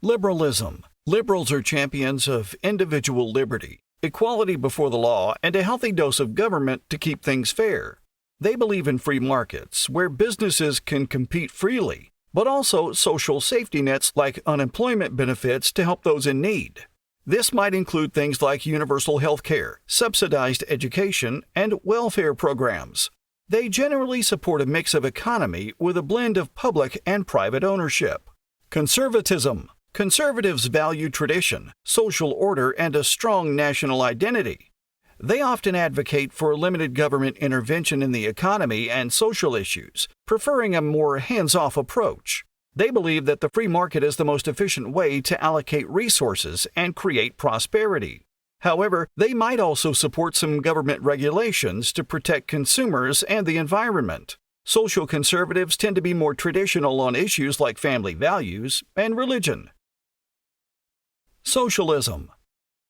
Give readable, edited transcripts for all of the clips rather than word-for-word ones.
Liberalism. Liberals are champions of individual liberty, equality before the law, and a healthy dose of government to keep things fair. They believe in free markets, where businesses can compete freely, but also social safety nets like unemployment benefits to help those in need. This might include things like universal health care, subsidized education, and welfare programs. They generally support a mix of economy with a blend of public and private ownership. Conservatism. Conservatives value tradition, social order, and a strong national identity. They often advocate for limited government intervention in the economy and social issues, preferring a more hands-off approach. They believe that the free market is the most efficient way to allocate resources and create prosperity. However, they might also support some government regulations to protect consumers and the environment. Social conservatives tend to be more traditional on issues like family values and religion. Socialism.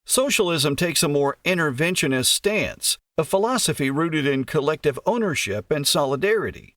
Socialism takes a more interventionist stance, a philosophy rooted in collective ownership and solidarity.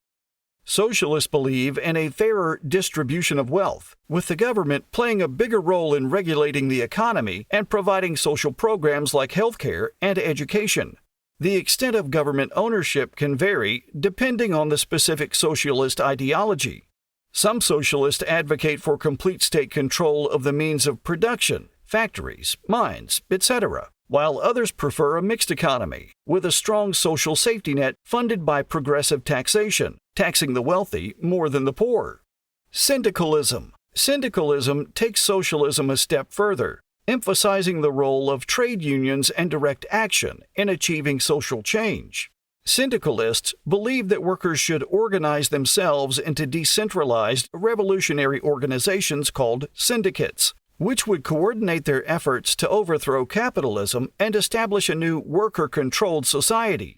Socialists believe in a fairer distribution of wealth, with the government playing a bigger role in regulating the economy and providing social programs like healthcare and education. The extent of government ownership can vary depending on the specific socialist ideology. Some socialists advocate for complete state control of the means of production, factories, mines, etc., while others prefer a mixed economy, with a strong social safety net funded by progressive taxation, taxing the wealthy more than the poor. Syndicalism. Syndicalism takes socialism a step further, emphasizing the role of trade unions and direct action in achieving social change. Syndicalists believe that workers should organize themselves into decentralized, revolutionary organizations called syndicates, which would coordinate their efforts to overthrow capitalism and establish a new worker-controlled society.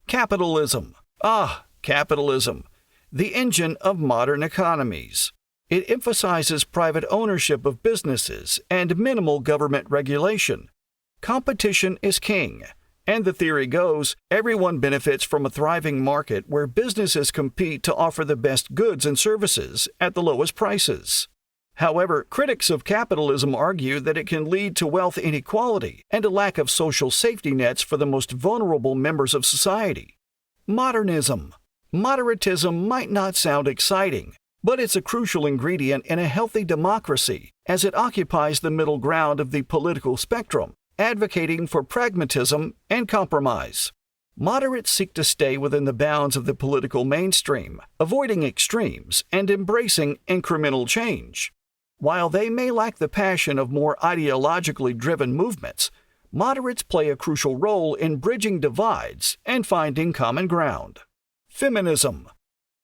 Capitalism. Capitalism, the engine of modern economies. It emphasizes private ownership of businesses and minimal government regulation. Competition is king, and the theory goes, everyone benefits from a thriving market where businesses compete to offer the best goods and services at the lowest prices. However, critics of capitalism argue that it can lead to wealth inequality and a lack of social safety nets for the most vulnerable members of society. Modernism. Moderatism might not sound exciting, but it's a crucial ingredient in a healthy democracy as it occupies the middle ground of the political spectrum, advocating for pragmatism and compromise. Moderates seek to stay within the bounds of the political mainstream, avoiding extremes and embracing incremental change. While they may lack the passion of more ideologically driven movements, moderates play a crucial role in bridging divides and finding common ground. Feminism.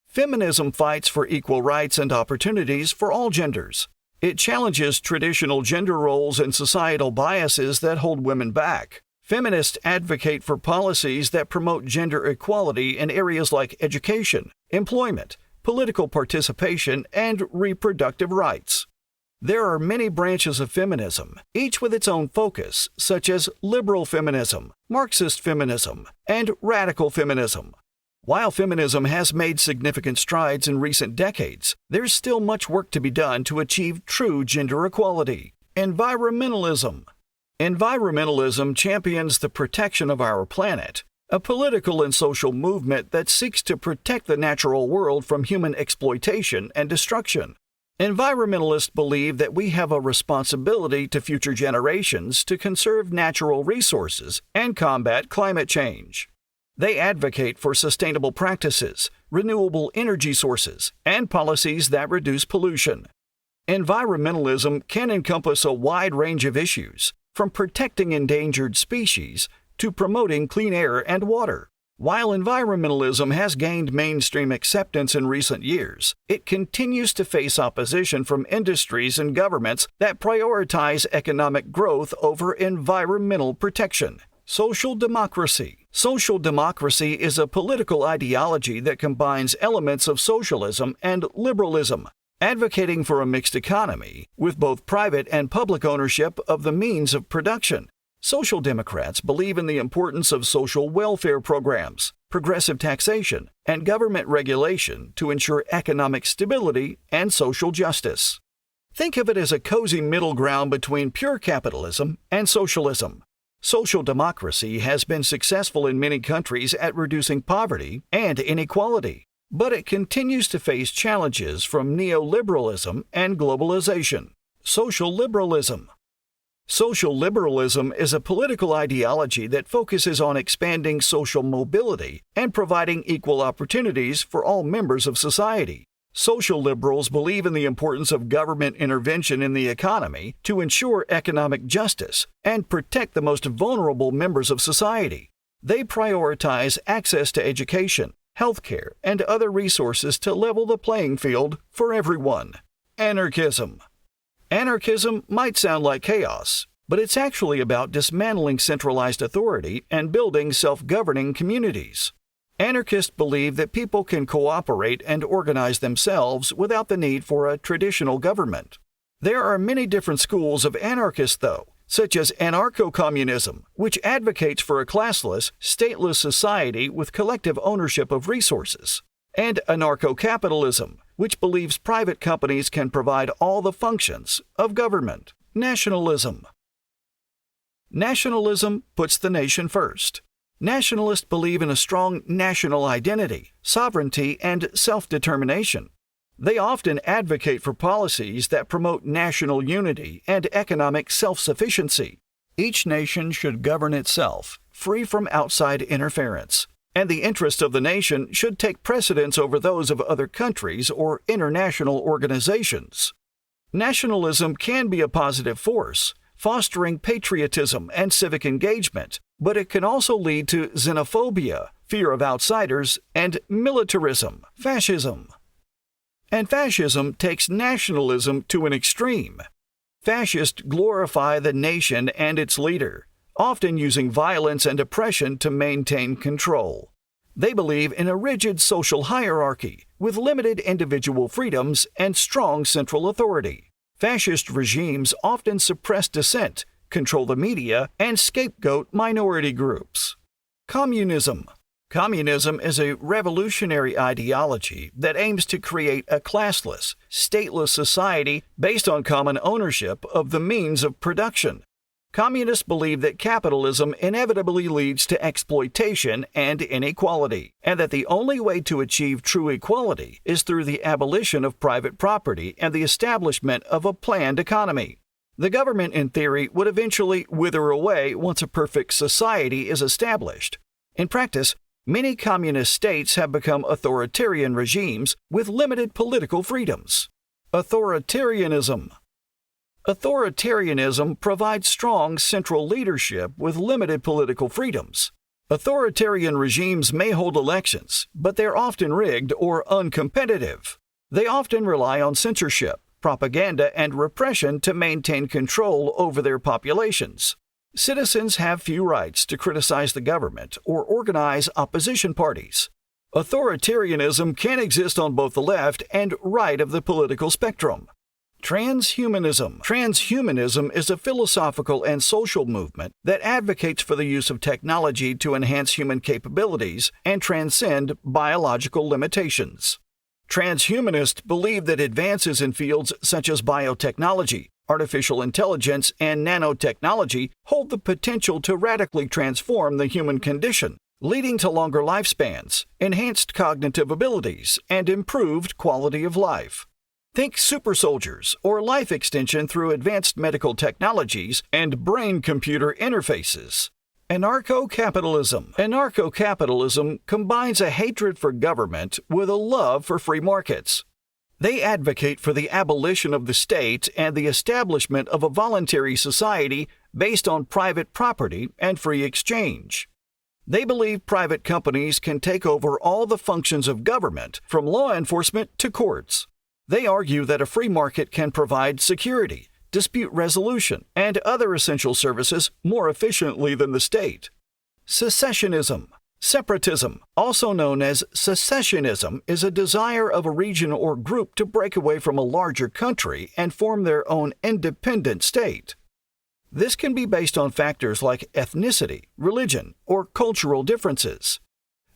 Feminism fights for equal rights and opportunities for all genders. It challenges traditional gender roles and societal biases that hold women back. Feminists advocate for policies that promote gender equality in areas like education, employment, political participation, and reproductive rights. There are many branches of feminism, each with its own focus, such as liberal feminism, Marxist feminism, and radical feminism. While feminism has made significant strides in recent decades, there's still much work to be done to achieve true gender equality. Environmentalism. Environmentalism champions the protection of our planet, a political and social movement that seeks to protect the natural world from human exploitation and destruction. Environmentalists believe that we have a responsibility to future generations to conserve natural resources and combat climate change. They advocate for sustainable practices, renewable energy sources, and policies that reduce pollution. Environmentalism can encompass a wide range of issues, from protecting endangered species to promoting clean air and water. While environmentalism has gained mainstream acceptance in recent years, it continues to face opposition from industries and governments that prioritize economic growth over environmental protection. Social democracy. Social democracy is a political ideology that combines elements of socialism and liberalism, advocating for a mixed economy with both private and public ownership of the means of production. Social Democrats believe in the importance of social welfare programs, progressive taxation, and government regulation to ensure economic stability and social justice. Think of it as a cozy middle ground between pure capitalism and socialism. Social democracy has been successful in many countries at reducing poverty and inequality, but it continues to face challenges from neoliberalism and globalization. Social liberalism. Social liberalism is a political ideology that focuses on expanding social mobility and providing equal opportunities for all members of society. Social liberals believe in the importance of government intervention in the economy to ensure economic justice and protect the most vulnerable members of society. They prioritize access to education, healthcare, and other resources to level the playing field for everyone. Anarchism. Anarchism might sound like chaos, but it's actually about dismantling centralized authority and building self-governing communities. Anarchists believe that people can cooperate and organize themselves without the need for a traditional government. There are many different schools of anarchists, though, such as anarcho-communism, which advocates for a classless, stateless society with collective ownership of resources, and anarcho-capitalism, which believes private companies can provide all the functions of government. Nationalism. Nationalism puts the nation first. Nationalists believe in a strong national identity, sovereignty, and self-determination. They often advocate for policies that promote national unity and economic self-sufficiency. Each nation should govern itself, free from outside interference, and the interests of the nation should take precedence over those of other countries or international organizations. Nationalism can be a positive force, fostering patriotism and civic engagement, but it can also lead to xenophobia, fear of outsiders, and militarism, fascism. And fascism takes nationalism to an extreme. Fascists glorify the nation and its leader, often using violence and oppression to maintain control. They believe in a rigid social hierarchy with limited individual freedoms and strong central authority. Fascist regimes often suppress dissent, control the media, and scapegoat minority groups. Communism. Communism is a revolutionary ideology that aims to create a classless, stateless society based on common ownership of the means of production. Communists believe that capitalism inevitably leads to exploitation and inequality, and that the only way to achieve true equality is through the abolition of private property and the establishment of a planned economy. The government, in theory, would eventually wither away once a perfect society is established. In practice, many communist states have become authoritarian regimes with limited political freedoms. Authoritarianism. Authoritarianism provides strong central leadership with limited political freedoms. Authoritarian regimes may hold elections, but they're often rigged or uncompetitive. They often rely on censorship, propaganda, and repression to maintain control over their populations. Citizens have few rights to criticize the government or organize opposition parties. Authoritarianism can exist on both the left and right of the political spectrum. Transhumanism. Transhumanism is a philosophical and social movement that advocates for the use of technology to enhance human capabilities and transcend biological limitations. Transhumanists believe that advances in fields such as biotechnology, artificial intelligence, and nanotechnology hold the potential to radically transform the human condition, leading to longer lifespans, enhanced cognitive abilities, and improved quality of life. Think super soldiers or life extension through advanced medical technologies and brain-computer interfaces. Anarcho-capitalism. Anarcho-capitalism combines a hatred for government with a love for free markets. They advocate for the abolition of the state and the establishment of a voluntary society based on private property and free exchange. They believe private companies can take over all the functions of government, from law enforcement to courts. They argue that a free market can provide security, dispute resolution, and other essential services more efficiently than the state. Secessionism. Separatism, also known as secessionism, is a desire of a region or group to break away from a larger country and form their own independent state. This can be based on factors like ethnicity, religion, or cultural differences.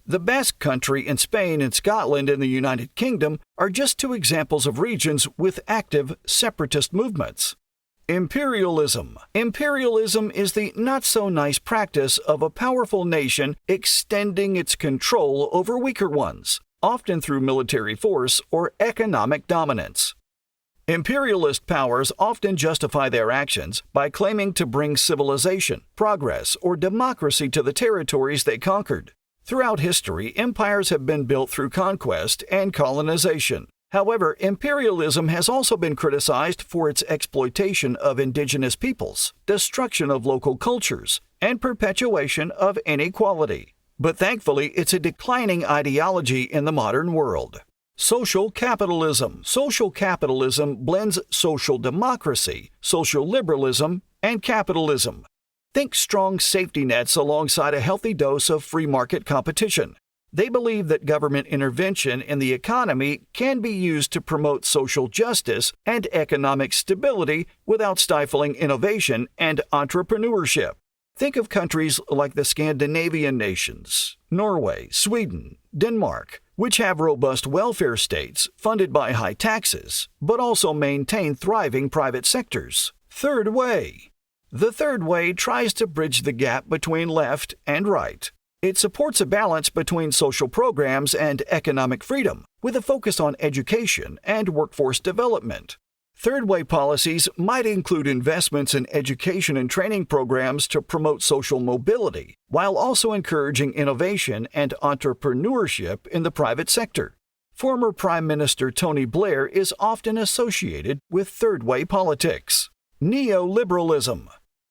The Basque Country in Spain and Scotland in the United Kingdom are just two examples of regions with active separatist movements. Imperialism. Imperialism is the not-so-nice practice of a powerful nation extending its control over weaker ones, often through military force or economic dominance. Imperialist powers often justify their actions by claiming to bring civilization, progress, or democracy to the territories they conquered. Throughout history, empires have been built through conquest and colonization. However, imperialism has also been criticized for its exploitation of indigenous peoples, destruction of local cultures, and perpetuation of inequality. But thankfully, it's a declining ideology in the modern world. Social capitalism. Social capitalism blends social democracy, social liberalism, and capitalism. Think strong safety nets alongside a healthy dose of free market competition. They believe that government intervention in the economy can be used to promote social justice and economic stability without stifling innovation and entrepreneurship. Think of countries like the Scandinavian nations, Norway, Sweden, Denmark, which have robust welfare states funded by high taxes, but also maintain thriving private sectors. Third way. The third way tries to bridge the gap between left and right. It supports a balance between social programs and economic freedom, with a focus on education and workforce development. Third-way policies might include investments in education and training programs to promote social mobility, while also encouraging innovation and entrepreneurship in the private sector. Former Prime Minister Tony Blair is often associated with third-way politics. Neoliberalism.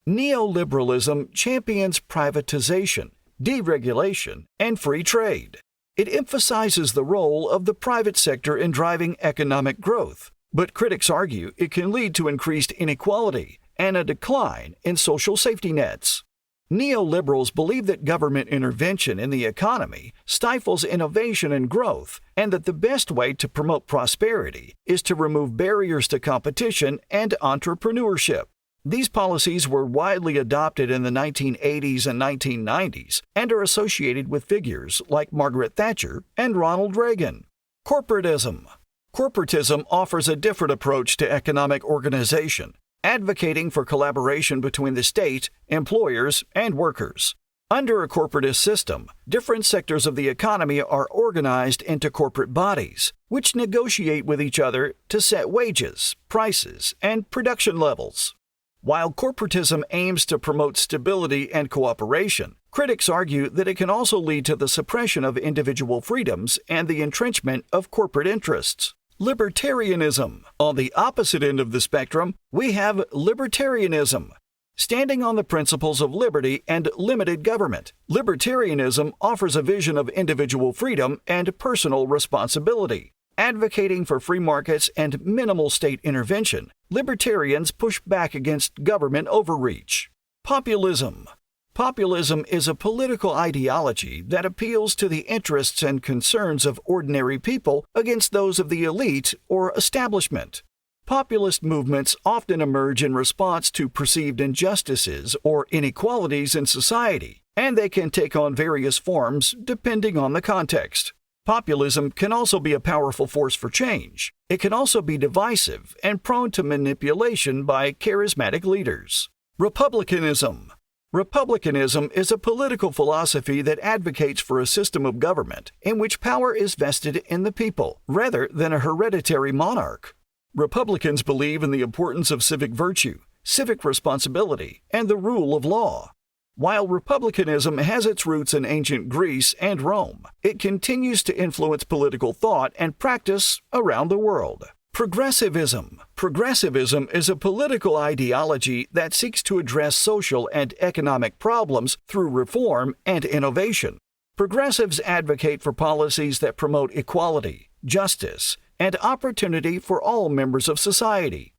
Neoliberalism champions privatization, deregulation, and free trade. It emphasizes the role of the private sector in driving economic growth, but critics argue it can lead to increased inequality and a decline in social safety nets. Neoliberals believe that government intervention in the economy stifles innovation and growth, and that the best way to promote prosperity is to remove barriers to competition and entrepreneurship. These policies were widely adopted in the 1980s and 1990s and are associated with figures like Margaret Thatcher and Ronald Reagan. Corporatism. Corporatism offers a different approach to economic organization, advocating for collaboration between the state, employers, and workers. Under a corporatist system, different sectors of the economy are organized into corporate bodies, which negotiate with each other to set wages, prices, and production levels. While corporatism aims to promote stability and cooperation, critics argue that it can also lead to the suppression of individual freedoms and the entrenchment of corporate interests. Libertarianism. On the opposite end of the spectrum, we have libertarianism. Standing on the principles of liberty and limited government, libertarianism offers a vision of individual freedom and personal responsibility. Advocating for free markets and minimal state intervention, libertarians push back against government overreach. Populism. Populism is a political ideology that appeals to the interests and concerns of ordinary people against those of the elite or establishment. Populist movements often emerge in response to perceived injustices or inequalities in society, and they can take on various forms depending on the context. Populism can also be a powerful force for change. It can also be divisive and prone to manipulation by charismatic leaders. Republicanism. Republicanism is a political philosophy that advocates for a system of government in which power is vested in the people, rather than a hereditary monarch. Republicans believe in the importance of civic virtue, civic responsibility, and the rule of law. While republicanism has its roots in ancient Greece and Rome, it continues to influence political thought and practice around the world. Progressivism. Progressivism is a political ideology that seeks to address social and economic problems through reform and innovation. Progressives advocate for policies that promote equality, justice, and opportunity for all members of society.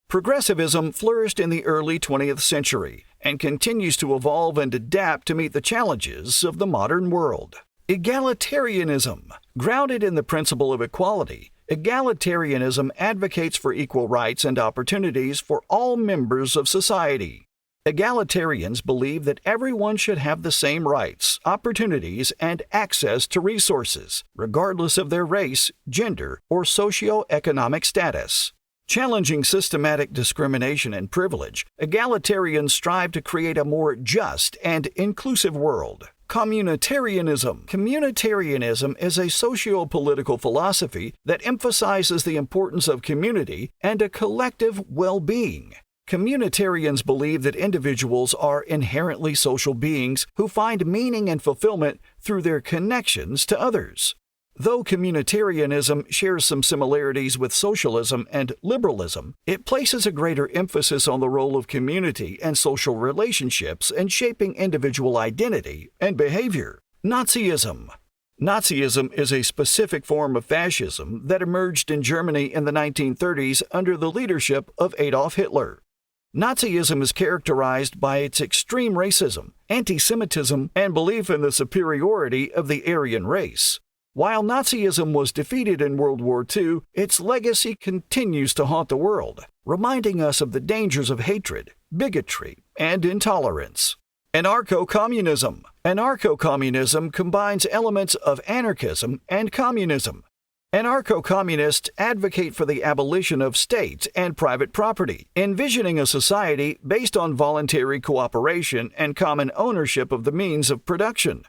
Progressivism flourished in the early 20th century and continues to evolve and adapt to meet the challenges of the modern world. Egalitarianism. Grounded in the principle of equality, egalitarianism advocates for equal rights and opportunities for all members of society. Egalitarians believe that everyone should have the same rights, opportunities, and access to resources, regardless of their race, gender, or socio-economic status. Challenging systematic discrimination and privilege, egalitarians strive to create a more just and inclusive world. Communitarianism. Communitarianism is a socio-political philosophy that emphasizes the importance of community and a collective well-being. Communitarians believe that individuals are inherently social beings who find meaning and fulfillment through their connections to others. Though communitarianism shares some similarities with socialism and liberalism, it places a greater emphasis on the role of community and social relationships in shaping individual identity and behavior. Nazism. Nazism is a specific form of fascism that emerged in Germany in the 1930s under the leadership of Adolf Hitler. Nazism is characterized by its extreme racism, anti-Semitism, and belief in the superiority of the Aryan race. While Nazism was defeated in World War II, its legacy continues to haunt the world, reminding us of the dangers of hatred, bigotry, and intolerance. Anarcho-communism. Anarcho-communism combines elements of anarchism and communism. Anarcho-communists advocate for the abolition of state and private property, envisioning a society based on voluntary cooperation and common ownership of the means of production.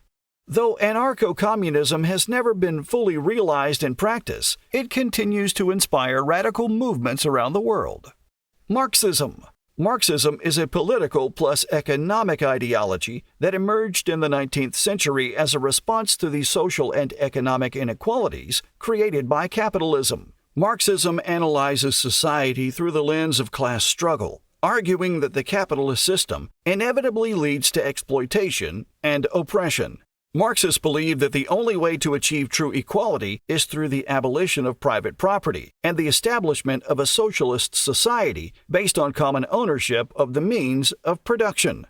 Though anarcho-communism has never been fully realized in practice, it continues to inspire radical movements around the world. Marxism. Marxism is a political plus economic ideology that emerged in the 19th century as a response to the social and economic inequalities created by capitalism. Marxism analyzes society through the lens of class struggle, arguing that the capitalist system inevitably leads to exploitation and oppression. Marxists believe that the only way to achieve true equality is through the abolition of private property and the establishment of a socialist society based on common ownership of the means of production.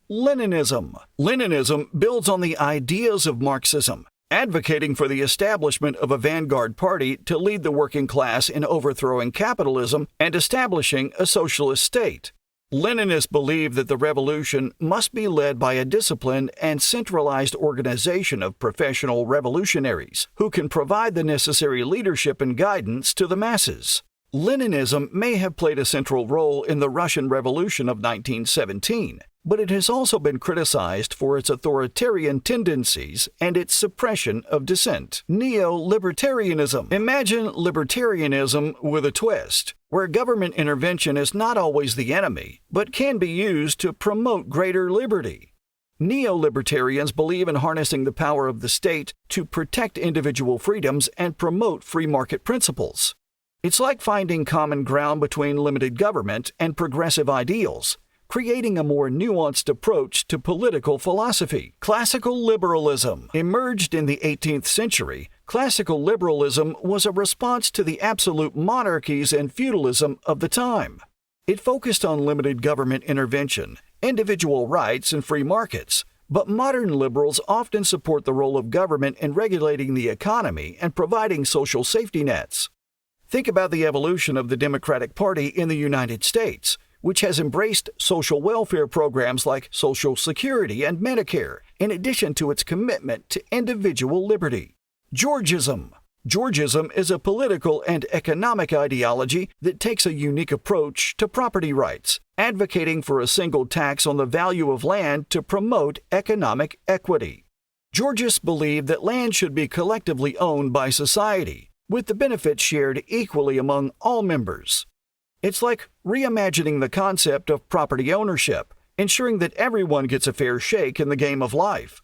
Leninism. Leninism builds on the ideas of Marxism, advocating for the establishment of a vanguard party to lead the working class in overthrowing capitalism and establishing a socialist state. Leninists believe that the revolution must be led by a disciplined and centralized organization of professional revolutionaries who can provide the necessary leadership and guidance to the masses. Leninism may have played a central role in the Russian Revolution of 1917, but it has also been criticized for its authoritarian tendencies and its suppression of dissent. Neo-libertarianism. Imagine libertarianism with a twist, where government intervention is not always the enemy, but can be used to promote greater liberty. Neo-libertarians believe in harnessing the power of the state to protect individual freedoms and promote free market principles. It's like finding common ground between limited government and progressive ideals, creating a more nuanced approach to political philosophy. Classical liberalism. Emerged in the 18th century, classical liberalism was a response to the absolute monarchies and feudalism of the time. It focused on limited government intervention, individual rights, and free markets, but modern liberals often support the role of government in regulating the economy and providing social safety nets. Think about the evolution of the Democratic Party in the United States, which has embraced social welfare programs like Social Security and Medicare, in addition to its commitment to individual liberty. Georgism. Georgism is a political and economic ideology that takes a unique approach to property rights, advocating for a single tax on the value of land to promote economic equity. Georgists believe that land should be collectively owned by society, with the benefits shared equally among all members. It's like reimagining the concept of property ownership, ensuring that everyone gets a fair shake in the game of life.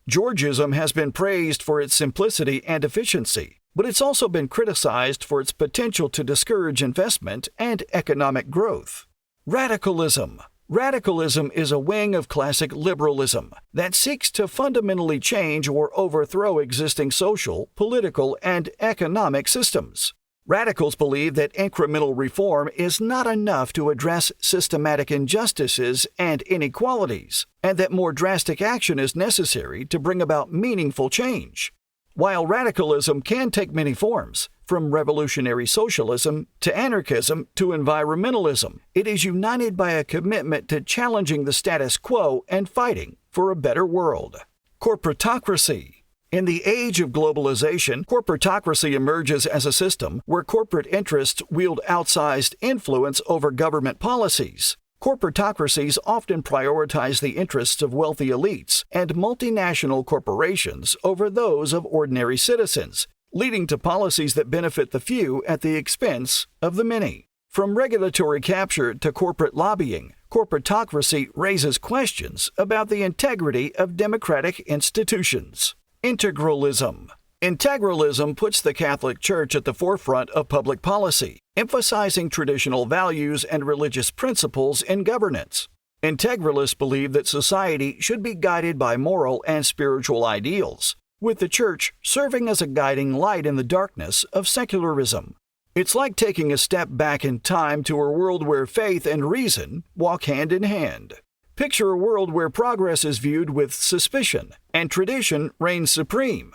Georgism has been praised for its simplicity and efficiency, but it's also been criticized for its potential to discourage investment and economic growth. Radicalism. Radicalism is a wing of classic liberalism that seeks to fundamentally change or overthrow existing social, political, and economic systems. Radicals believe that incremental reform is not enough to address systematic injustices and inequalities, and that more drastic action is necessary to bring about meaningful change. While radicalism can take many forms, From revolutionary socialism to anarchism to environmentalism, it is united by a commitment to challenging the status quo and fighting for a better world. Corporatocracy. In the age of globalization, corporatocracy emerges as a system where corporate interests wield outsized influence over government policies. Corporatocracies often prioritize the interests of wealthy elites and multinational corporations over those of ordinary citizens, leading to policies that benefit the few at the expense of the many. From regulatory capture to corporate lobbying, corporatocracy raises questions about the integrity of democratic institutions. Integralism. Integralism puts the Catholic Church at the forefront of public policy, emphasizing traditional values and religious principles in governance. Integralists believe that society should be guided by moral and spiritual ideals, with the Church serving as a guiding light in the darkness of secularism. It's like taking a step back in time to a world where faith and reason walk hand in hand. Picture a world where progress is viewed with suspicion and tradition reigns supreme.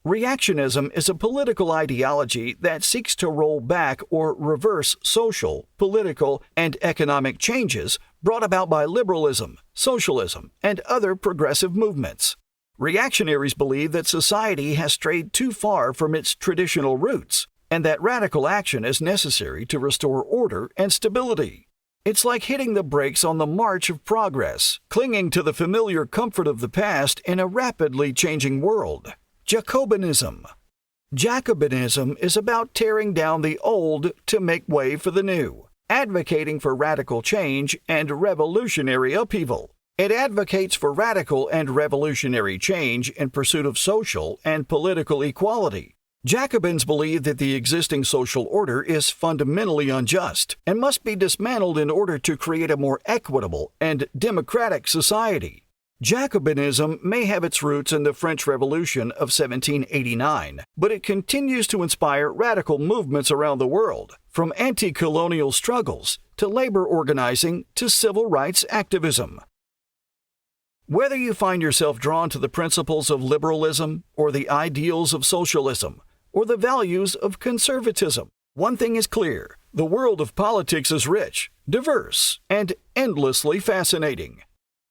Reactionism is a political ideology that seeks to roll back or reverse social, political, and economic changes brought about by liberalism, socialism, and other progressive movements. Reactionaries believe that society has strayed too far from its traditional roots, and that radical action is necessary to restore order and stability. It's like hitting the brakes on the march of progress, clinging to the familiar comfort of the past in a rapidly changing world. Jacobinism. Jacobinism is about tearing down the old to make way for the new, advocating for radical change and revolutionary upheaval. It advocates for radical and revolutionary change in pursuit of social and political equality. Jacobins believe that the existing social order is fundamentally unjust and must be dismantled in order to create a more equitable and democratic society. Jacobinism may have its roots in the French Revolution of 1789, but it continues to inspire radical movements around the world, from anti-colonial struggles to labor organizing to civil rights activism. Whether you find yourself drawn to the principles of liberalism or the ideals of socialism or the values of conservatism, one thing is clear: the world of politics is rich, diverse, and endlessly fascinating.